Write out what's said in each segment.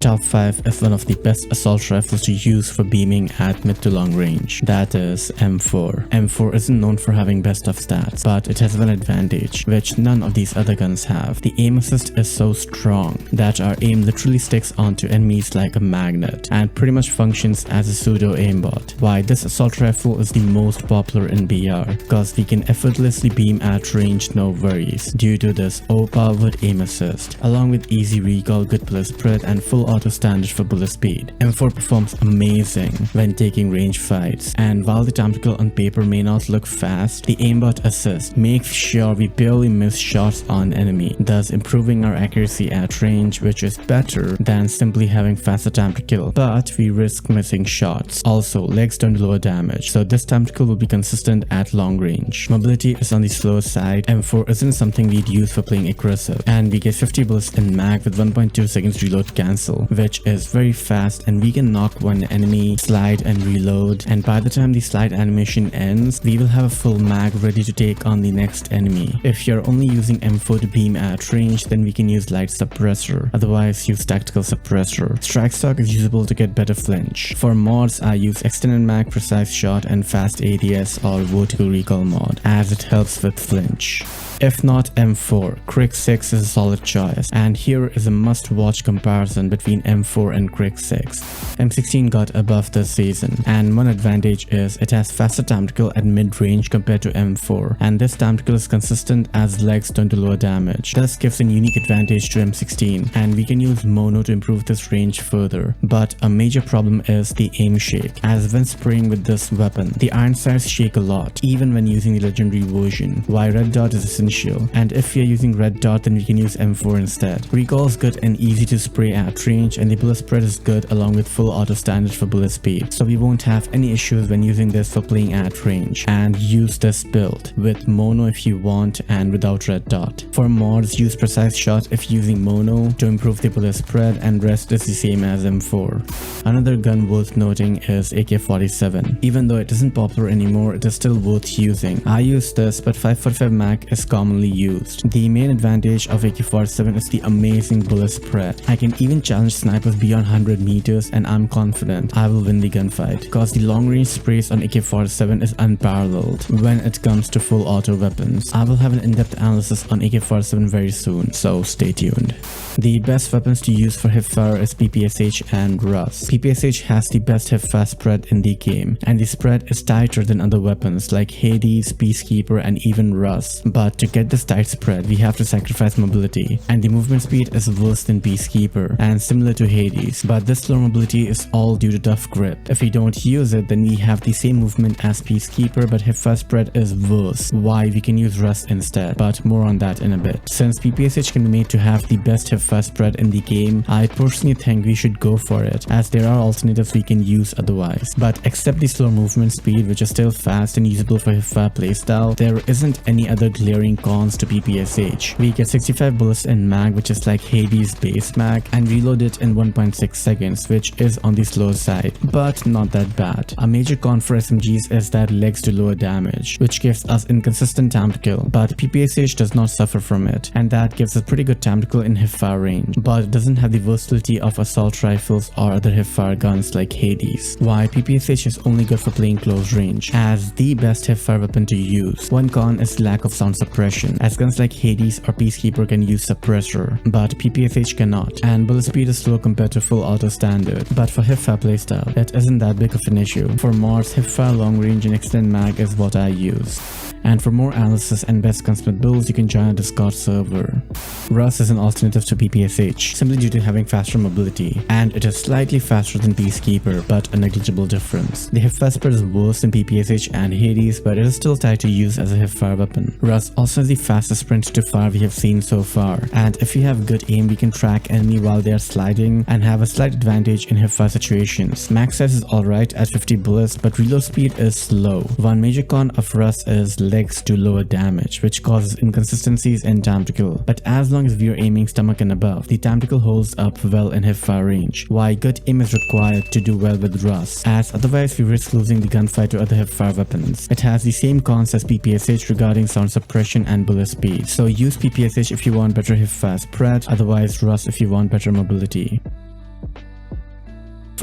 top 5 is one of the best assault rifles to use for beaming at mid to long range. That is M4. M4 isn't known for having best of stats, but it has one advantage, which none of these other guns have. The aim assist is so strong that our aim literally sticks onto enemies like a magnet and pretty much functions as a pseudo aimbot. Why this assault rifle is the most popular in BR, because we can effortlessly beam at range no worries due to this overpowered aim assist, along with easy recall, good bullet spread, and full auto standard for bullet speed. M4 performs amazing when taking range fights, and while the tactical on paper may not look fast, the aimbot assist makes sure we barely miss shots on enemy, thus improving our accuracy at range, which is better than simply having faster time to kill, but we risk missing shots. Also, legs don't lower damage, so this tactical will be consistent at long range. Mobility is on the slower side. M4 isn't something we'd use for playing aggressive, and we get 50 bullets in mag with 1.2 seconds reload cancel, which is very fast, and we can knock one enemy, slide and reload, and by the time the slide animation ends, we will have a full mag ready to take on the next enemy. If you're only using M4 to beam at range, then we can use light suppressor, otherwise use tactical suppressor. Strike stock is usable to get better flinch. For mods, I use extended mag, precise shot, and fast ADS or vertical recall mod, as it helps with flinch. If not M4, Crick 6 is a solid choice, and here is a must-watch comparison between M4 and Crick 6. M16 got a buff this season, and one advantage is it has faster tactical at mid-range compared to M4, and this tactical is consistent as legs don't do lower damage. This gives a unique advantage to M16, and we can use mono to improve this range further. But a major problem is the aim shake, as when spraying with this weapon, the iron sights shake a lot, even when using the legendary version. Why red dot is essential, and if we are using red dot, then we can use M4 instead. Recall is good and easy to spray at range, and the bullet spread is good along with full auto standard for bullet speed, so we won't have any issues when using this for playing at range. And use this build with mono if you want and without red dot. For mods, use precise shot if using mono to improve the bullet spread, and rest is the same as M4. Another gun worth noting is AK-47. Even though it isn't popular anymore, it is still worth using. I use this, but 545 mag is commonly used. The main advantage of AK-47 is the amazing bullet spread. I can even challenge snipers beyond 100 meters, and I'm confident I will win the gunfight, because the long range sprays on AK-47 is unparalleled when it comes to full auto weapons. I will have an in-depth analysis on AK-47 very soon, so stay tuned. The best weapons to use for hipfire is PPSH and Rust. PPSH has the best hipfire spread in the game, and the spread is tighter than other weapons like Hades, Peacekeeper, and even Rust. But to get this tight spread, we have to sacrifice mobility, and the movement speed is worse than Peacekeeper and similar to Hades, but this slow mobility is all due to tough grip. If we don't use it, then we have the same movement as Peacekeeper, but hipfire spread is worse. Why we can use Rust instead, but more on that in a bit. Since PPSH can be made to have the best hipfire spread in the game, I personally think we should go for it, as there are alternatives we can use otherwise. But except the slow movement speed, which is still fast and usable for hipfire playstyle, there isn't any other glaring cons to PPSH. We get 65 bullets in mag, which is like Hades base mag, and reload it in 1.6 seconds, which is on the slow side, but not that bad. A major con for SMGs is that legs do lower damage, which gives us inconsistent time to kill, but PPSH does not suffer from it, and that gives us pretty good time to kill in hipfire range, but it doesn't have the versatility of assault rifles or other hipfire guns like Hades. Why PPSH is only good for playing close range as the best hipfire weapon to use. One con is lack of sound suppression, as guns like Hades or Peacekeeper can use suppressor, but PPSH cannot, and bullet speed is slow compared to full auto standard. But for hipfire playstyle, it isn't that big of an issue. For mods, hipfire long range and extend mag is what I use. And for more analysis and best Gunsmith builds, you can join our Discord server. Rust is an alternative to PPSH, simply due to having faster mobility, and it is slightly faster than Peacekeeper, but a negligible difference. The hipfire spread is worse than PPSH and Hades, but it is still tight to use as a hipfire weapon. Rust also has the fastest sprint to fire we have seen so far, and if we have good aim, we can track enemy while they are sliding and have a slight advantage in hipfire situations. Max size is alright at 50 bullets, but reload speed is slow. One major con of Rust is legs do lower damage, which causes inconsistencies in time to kill, but as long as we are aiming stomach and above, the time to kill holds up well in hipfire range. Why good aim is required to do well with Rust, as otherwise we risk losing the gunfight to other hipfire weapons. It has the same cons as PPSH regarding sound suppression and bullet speed, so use PPSH if you want better hipfire spread, otherwise Rust if you want better mobility.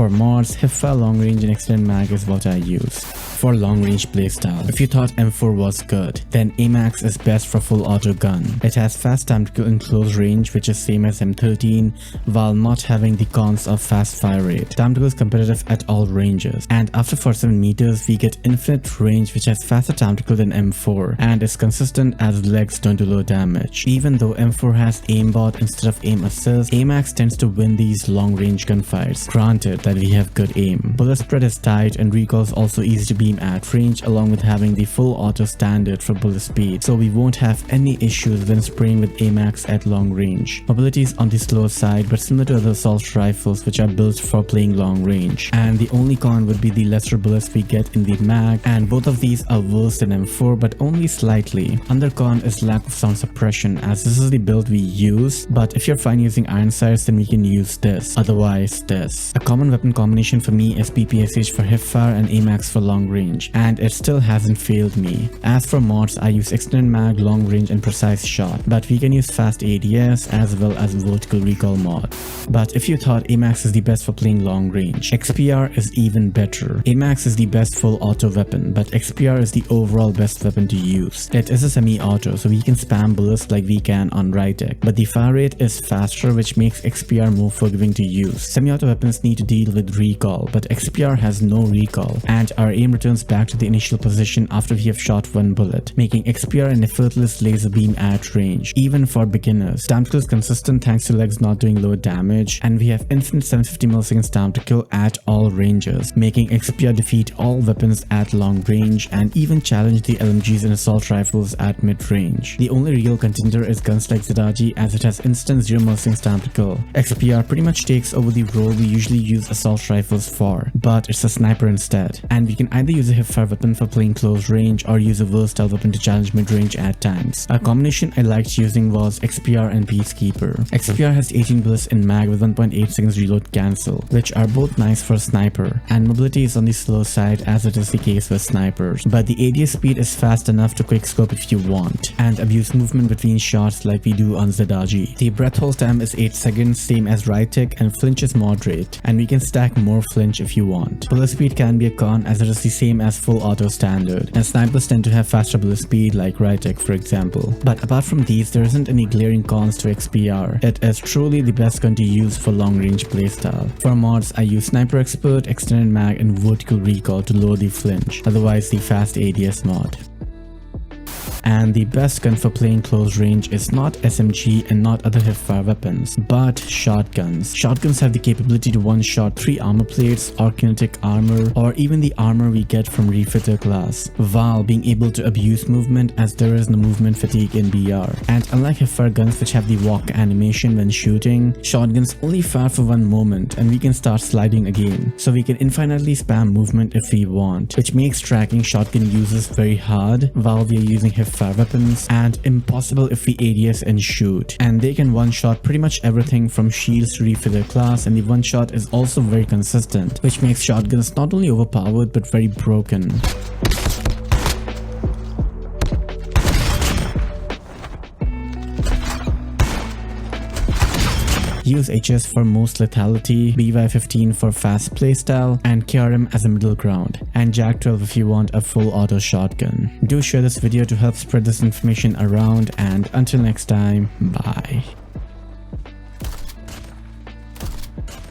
For mods, hipfire long range and extended mag is what I use. For long range playstyle, if you thought M4 was good, then AMAX is best for full auto gun. It has fast time to kill in close range, which is same as M13, while not having the cons of fast fire rate. Time to kill is competitive at all ranges, and after 47 meters we get infinite range, which has faster time to kill than M4 and is consistent as legs don't do low damage. Even though M4 has aimbot instead of aim assist, AMAX tends to win these long range gunfights, granted that we have good aim. Bullet spread is tight and recoil is also easy to beam at range, along with having the full auto standard for bullet speed, so we won't have any issues when spraying with AMAX at long range. Mobility is on the slow side, but similar to other assault rifles which are built for playing long range, and the only con would be the lesser bullets we get in the mag, and both of these are worse than M4 but only slightly. Another con is lack of sound suppression, as this is the build we use, but if you're fine using iron sights then we can use this, otherwise this. A common weapon combination for me is PPSH for hipfire and AMAX for long range, and it still hasn't failed me. As for mods, I use extended mag, long range and precise shot, but we can use fast ADS as well as vertical recoil mod. But if you thought AMAX is the best for playing long range, XPR is even better. AMAX is the best full auto weapon, but XPR is the overall best weapon to use. It is a semi-auto, so we can spam bullets like we can on Rytec, but the fire rate is faster, which makes XPR more forgiving to use. Semi-auto weapons need to deal with recoil, but XPR has no recoil, and our aim returns back to the initial position after we have shot one bullet, making XPR an effortless laser beam at range, even for beginners. Time to kill is consistent thanks to legs not doing low damage, and we have infinite 750 milliseconds time to kill at all ranges, making XPR defeat all weapons at long range and even challenge the LMGs and assault rifles at mid range. The only real contender is guns like Zadaji, as it has instant 0 milliseconds time to kill. XPR pretty much takes over the role we usually use assault rifles for, but it's a sniper instead, and we can either use a hipfire weapon for playing close range or use a versatile weapon to challenge mid range at times. A combination I liked using was XPR and Peacekeeper. XPR has 18 bullets in mag with 1.8 seconds reload cancel, which are both nice for a sniper, and mobility is on the slow side as it is the case with snipers, but the ADS speed is fast enough to quickscope if you want, and abuse movement between shots like we do on Zadaji. The breath hold time is 8 seconds, same as Rytec, and flinch is moderate, and we can stack more flinch if you want. Bullet speed can be a con as it is the same as full auto standard, and snipers tend to have faster bullet speed like Rytec for example. But apart from these, there isn't any glaring cons to XPR. It is truly the best gun to use for long range playstyle. For mods, I use Sniper Expert, Extended Mag and Vertical Recoil to lower the flinch, otherwise the fast ADS mod. And the best gun for playing close range is not SMG and not other hipfire weapons, but shotguns. Shotguns have the capability to one-shot 3 armor plates or kinetic armor, or even the armor we get from Refitter class, while being able to abuse movement as there is no movement fatigue in BR. And unlike hipfire guns which have the walk animation when shooting, shotguns only fire for one moment and we can start sliding again, so we can infinitely spam movement if we want, which makes tracking shotgun users very hard while we are using hipfire weapons, and impossible if we ADS and shoot. And they can one-shot pretty much everything from shields to Refitter class, and the one-shot is also very consistent, which makes shotguns not only overpowered but very broken. Use HS for most lethality, BY15 for fast playstyle, and KRM as a middle ground, and JAK-12 if you want a full auto shotgun. Do share this video to help spread this information around, and until next time, bye.